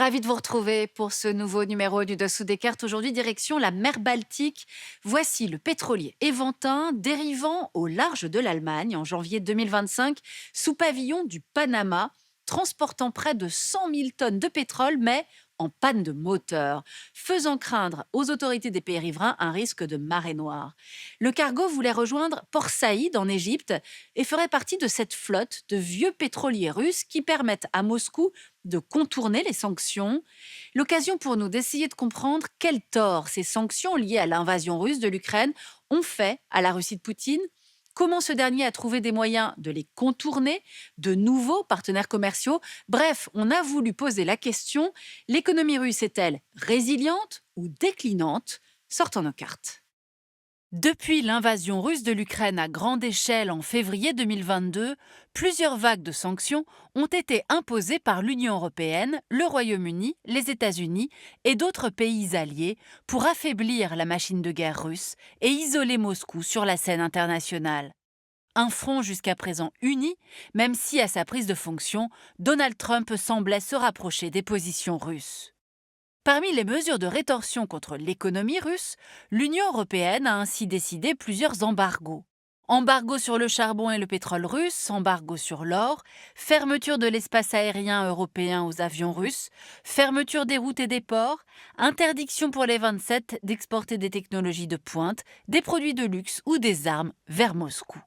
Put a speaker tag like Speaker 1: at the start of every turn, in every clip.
Speaker 1: Ravi de vous retrouver pour ce nouveau numéro du Dessous des cartes. Aujourd'hui, direction la mer Baltique. Voici le pétrolier Eventin dérivant au large de l'Allemagne en janvier 2025 sous pavillon du Panama, transportant près de 100 000 tonnes de pétrole, mais en panne de moteur, faisant craindre aux autorités des pays riverains un risque de marée noire. Le cargo voulait rejoindre Port Saïd en Égypte et ferait partie de cette flotte de vieux pétroliers russes qui permettent à Moscou de contourner les sanctions. L'occasion pour nous d'essayer de comprendre quel tort ces sanctions liées à l'invasion russe de l'Ukraine ont fait à la Russie de Poutine, comment ce dernier a trouvé des moyens de les contourner, de nouveaux partenaires commerciaux. Bref, on a voulu poser la question, l'économie russe est-elle résiliente ou déclinante? Sortons nos cartes. Depuis l'invasion russe de l'Ukraine à grande échelle en février 2022, plusieurs vagues de sanctions ont été imposées par l'Union européenne, le Royaume-Uni, les États-Unis et d'autres pays alliés pour affaiblir la machine de guerre russe et isoler Moscou sur la scène internationale. Un front jusqu'à présent uni, même si à sa prise de fonction, Donald Trump semblait se rapprocher des positions russes. Parmi les mesures de rétorsion contre l'économie russe, l'Union européenne a ainsi décidé plusieurs embargos. Embargo sur le charbon et le pétrole russe, embargo sur l'or, fermeture de l'espace aérien européen aux avions russes, fermeture des routes et des ports, interdiction pour les 27 d'exporter des technologies de pointe, des produits de luxe ou des armes vers Moscou.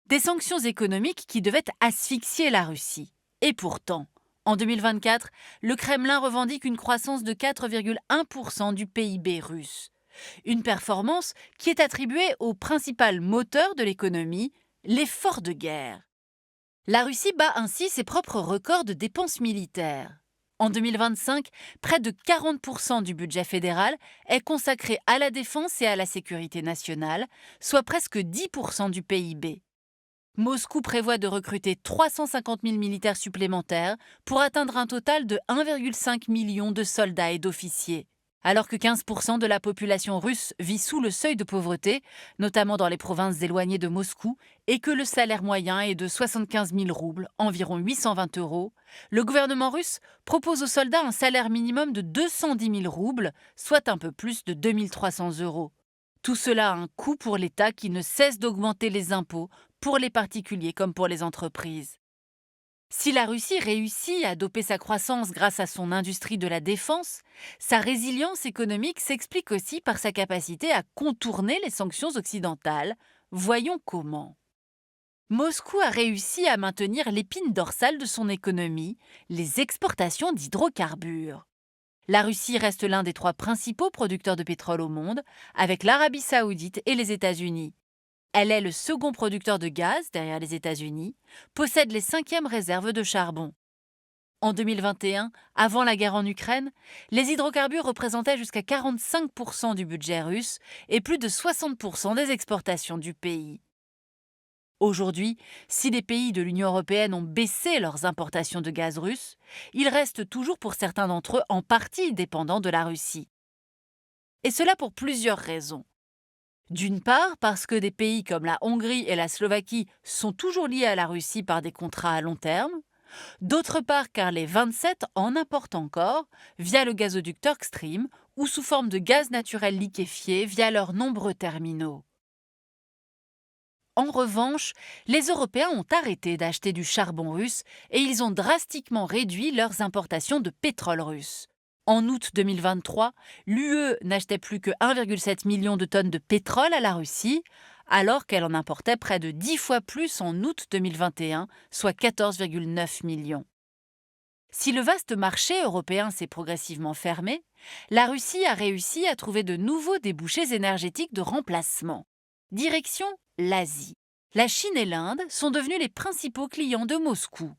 Speaker 1: Des sanctions économiques qui devaient asphyxier la Russie. Et pourtant, en 2024, le Kremlin revendique une croissance de 4,1% du PIB russe. Une performance qui est attribuée au principal moteur de l'économie, l'effort de guerre. La Russie bat ainsi ses propres records de dépenses militaires. En 2025, près de 40% du budget fédéral est consacré à la défense et à la sécurité nationale, soit presque 10% du PIB. Moscou prévoit de recruter 350 000 militaires supplémentaires pour atteindre un total de 1,5 million de soldats et d'officiers. Alors que 15% de la population russe vit sous le seuil de pauvreté, notamment dans les provinces éloignées de Moscou, et que le salaire moyen est de 75 000 roubles, environ 820 euros, le gouvernement russe propose aux soldats un salaire minimum de 210 000 roubles, soit un peu plus de 2 300 euros. Tout cela a un coût pour l'État qui ne cesse d'augmenter les impôts pour les particuliers comme pour les entreprises. Si la Russie réussit à doper sa croissance grâce à son industrie de la défense, sa résilience économique s'explique aussi par sa capacité à contourner les sanctions occidentales. Voyons comment. Moscou a réussi à maintenir l'épine dorsale de son économie, les exportations d'hydrocarbures. La Russie reste l'un des 3 principaux producteurs de pétrole au monde, avec l'Arabie saoudite et les États-Unis. Elle est le second producteur de gaz derrière les États-Unis, possède les 5e réserves de charbon. En 2021, avant la guerre en Ukraine, les hydrocarbures représentaient jusqu'à 45% du budget russe et plus de 60% des exportations du pays. Aujourd'hui, si les pays de l'Union européenne ont baissé leurs importations de gaz russe, ils restent toujours pour certains d'entre eux en partie dépendants de la Russie. Et cela pour plusieurs raisons. D'une part, parce que des pays comme la Hongrie et la Slovaquie sont toujours liés à la Russie par des contrats à long terme. D'autre part, car les 27 en importent encore via le gazoduc Turk Stream ou sous forme de gaz naturel liquéfié via leurs nombreux terminaux. En revanche, les Européens ont arrêté d'acheter du charbon russe et ils ont drastiquement réduit leurs importations de pétrole russe. En août 2023, l'UE n'achetait plus que 1,7 million de tonnes de pétrole à la Russie, alors qu'elle en importait près de 10 fois plus en août 2021, soit 14,9 millions. Si le vaste marché européen s'est progressivement fermé, la Russie a réussi à trouver de nouveaux débouchés énergétiques de remplacement. Direction l'Asie. La Chine et l'Inde sont devenus les principaux clients de Moscou.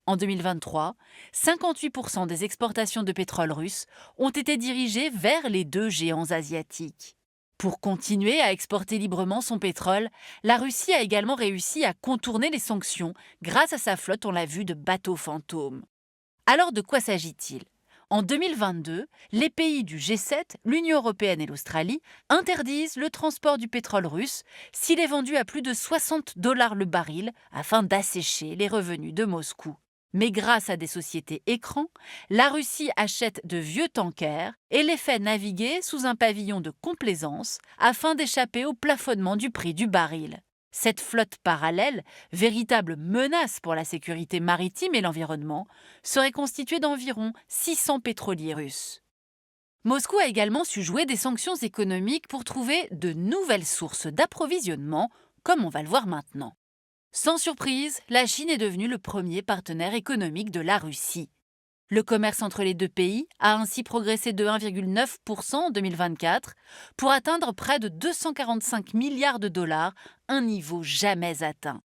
Speaker 1: En 2023, 58% des exportations de pétrole russe ont été dirigées vers les 2 géants asiatiques. Pour continuer à exporter librement son pétrole, la Russie a également réussi à contourner les sanctions grâce à sa flotte, on l'a vu, de bateaux fantômes. Alors de quoi s'agit-il ? En 2022, les pays du G7, l'Union européenne et l'Australie interdisent le transport du pétrole russe s'il est vendu à plus de $60 le baril afin d'assécher les revenus de Moscou. Mais grâce à des sociétés écrans, la Russie achète de vieux tankers et les fait naviguer sous un pavillon de complaisance afin d'échapper au plafonnement du prix du baril. Cette flotte parallèle, véritable menace pour la sécurité maritime et l'environnement, serait constituée d'environ 600 pétroliers russes. Moscou a également su jouer des sanctions économiques pour trouver de nouvelles sources d'approvisionnement, comme on va le voir maintenant. Sans surprise, la Chine est devenue le premier partenaire économique de la Russie. Le commerce entre les deux pays a ainsi progressé de 1,9% en 2024 pour atteindre près de 245 milliards de dollars, un niveau jamais atteint.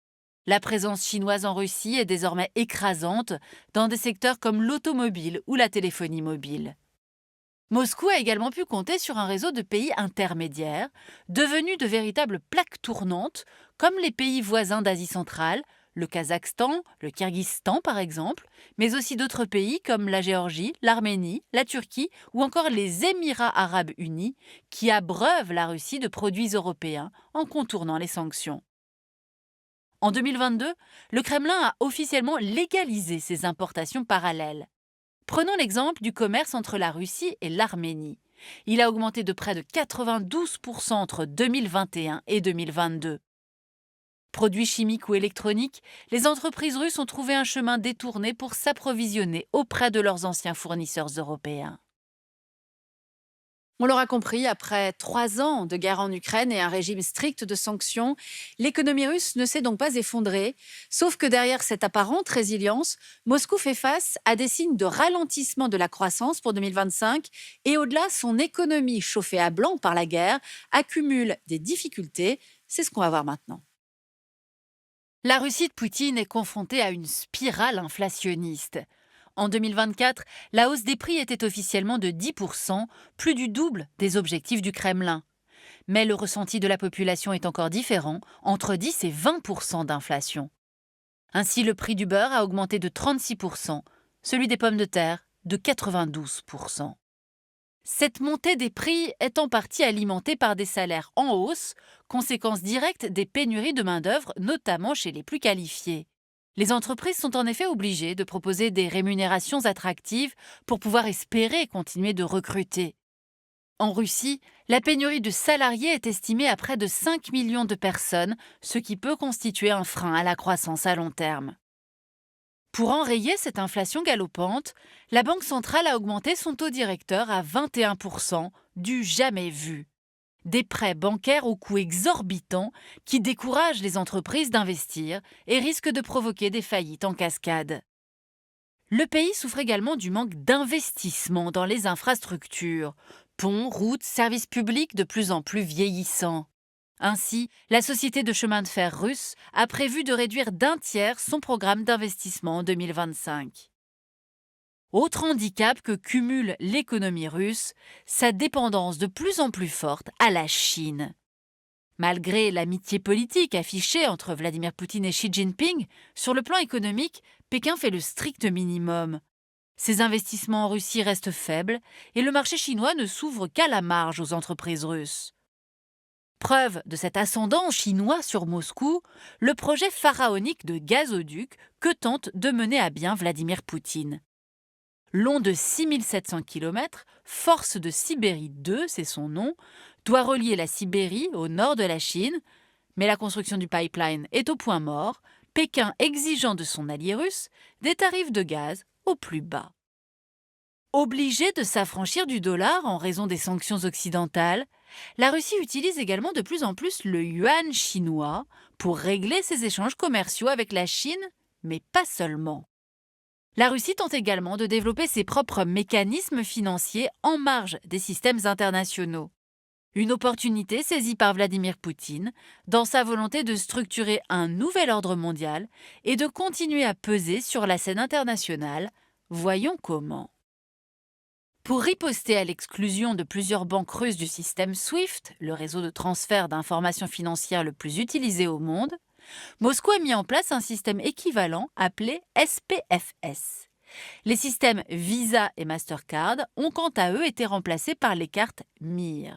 Speaker 1: La présence chinoise en Russie est désormais écrasante dans des secteurs comme l'automobile ou la téléphonie mobile. Moscou a également pu compter sur un réseau de pays intermédiaires, devenus de véritables plaques tournantes, comme les pays voisins d'Asie centrale, le Kazakhstan, le Kirghizstan par exemple, mais aussi d'autres pays comme la Géorgie, l'Arménie, la Turquie ou encore les Émirats arabes unis, qui abreuvent la Russie de produits européens en contournant les sanctions. En 2022, le Kremlin a officiellement légalisé ces importations parallèles. Prenons l'exemple du commerce entre la Russie et l'Arménie. Il a augmenté de près de 92% entre 2021 et 2022. Produits chimiques ou électroniques, les entreprises russes ont trouvé un chemin détourné pour s'approvisionner auprès de leurs anciens fournisseurs européens. On l'aura compris, après 3 ans de guerre en Ukraine et un régime strict de sanctions, l'économie russe ne s'est donc pas effondrée. Sauf que derrière cette apparente résilience, Moscou fait face à des signes de ralentissement de la croissance pour 2025 et au-delà, son économie chauffée à blanc par la guerre accumule des difficultés. C'est ce qu'on va voir maintenant. La Russie de Poutine est confrontée à une spirale inflationniste. En 2024, la hausse des prix était officiellement de 10%, plus du double des objectifs du Kremlin. Mais le ressenti de la population est encore différent, entre 10 et 20% d'inflation. Ainsi, le prix du beurre a augmenté de 36%, celui des pommes de terre de 92%. Cette montée des prix est en partie alimentée par des salaires en hausse, conséquence directe des pénuries de main-d'œuvre, notamment chez les plus qualifiés. Les entreprises sont en effet obligées de proposer des rémunérations attractives pour pouvoir espérer continuer de recruter. En Russie, la pénurie de salariés est estimée à près de 5 millions de personnes, ce qui peut constituer un frein à la croissance à long terme. Pour enrayer cette inflation galopante, la Banque centrale a augmenté son taux directeur à 21%, du jamais vu. Des prêts bancaires au coût exorbitant qui découragent les entreprises d'investir et risquent de provoquer des faillites en cascade. Le pays souffre également du manque d'investissement dans les infrastructures, ponts, routes, services publics de plus en plus vieillissants. Ainsi, la société de chemin de fer russe a prévu de réduire d'un tiers son programme d'investissement en 2025. Autre handicap que cumule l'économie russe, sa dépendance de plus en plus forte à la Chine. Malgré l'amitié politique affichée entre Vladimir Poutine et Xi Jinping, sur le plan économique, Pékin fait le strict minimum. Ses investissements en Russie restent faibles et le marché chinois ne s'ouvre qu'à la marge aux entreprises russes. Preuve de cet ascendant chinois sur Moscou, le projet pharaonique de gazoduc que tente de mener à bien Vladimir Poutine. Long de 6700 km, Force de Sibérie 2, c'est son nom, doit relier la Sibérie au nord de la Chine, mais la construction du pipeline est au point mort, Pékin exigeant de son allié russe des tarifs de gaz au plus bas. Obligée de s'affranchir du dollar en raison des sanctions occidentales, la Russie utilise également de plus en plus le yuan chinois pour régler ses échanges commerciaux avec la Chine, mais pas seulement. La Russie tente également de développer ses propres mécanismes financiers en marge des systèmes internationaux. Une opportunité saisie par Vladimir Poutine dans sa volonté de structurer un nouvel ordre mondial et de continuer à peser sur la scène internationale. Voyons comment. Pour riposter à l'exclusion de plusieurs banques russes du système SWIFT, le réseau de transfert d'informations financières le plus utilisé au monde, Moscou a mis en place un système équivalent appelé SPFS. Les systèmes Visa et Mastercard ont quant à eux été remplacés par les cartes MIR.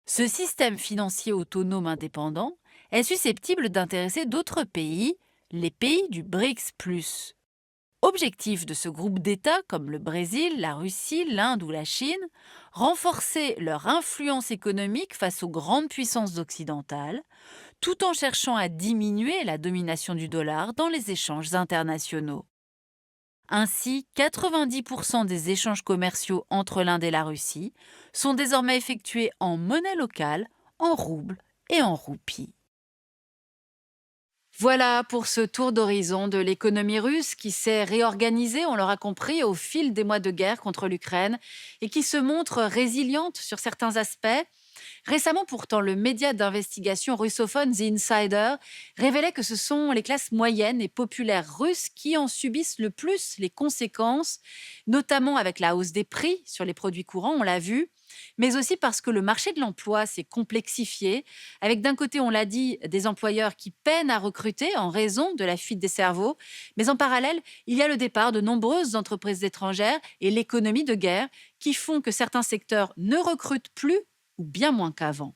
Speaker 1: Ce système financier autonome indépendant est susceptible d'intéresser d'autres pays, les pays du BRICS+. Objectif de ce groupe d'États comme le Brésil, la Russie, l'Inde ou la Chine, renforcer leur influence économique face aux grandes puissances occidentales, tout en cherchant à diminuer la domination du dollar dans les échanges internationaux. Ainsi, 90% des échanges commerciaux entre l'Inde et la Russie sont désormais effectués en monnaie locale, en roubles et en roupies. Voilà pour ce tour d'horizon de l'économie russe qui s'est réorganisée, on l'aura compris, au fil des mois de guerre contre l'Ukraine et qui se montre résiliente sur certains aspects. Récemment, pourtant, le média d'investigation russophone The Insider révélait que ce sont les classes moyennes et populaires russes qui en subissent le plus les conséquences, notamment avec la hausse des prix sur les produits courants, on l'a vu, mais aussi parce que le marché de l'emploi s'est complexifié, avec d'un côté, on l'a dit, des employeurs qui peinent à recruter en raison de la fuite des cerveaux, mais en parallèle, il y a le départ de nombreuses entreprises étrangères et l'économie de guerre qui font que certains secteurs ne recrutent plus ou bien moins qu'avant.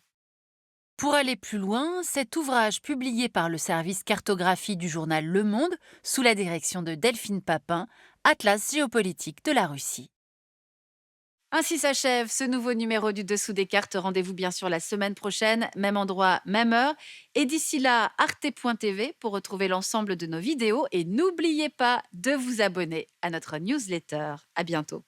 Speaker 1: Pour aller plus loin, cet ouvrage publié par le service cartographie du journal Le Monde, sous la direction de Delphine Papin, Atlas géopolitique de la Russie. Ainsi s'achève ce nouveau numéro du Dessous des cartes. Rendez-vous bien sûr la semaine prochaine, même endroit, même heure. Et d'ici là, arte.tv pour retrouver l'ensemble de nos vidéos. Et n'oubliez pas de vous abonner à notre newsletter. À bientôt.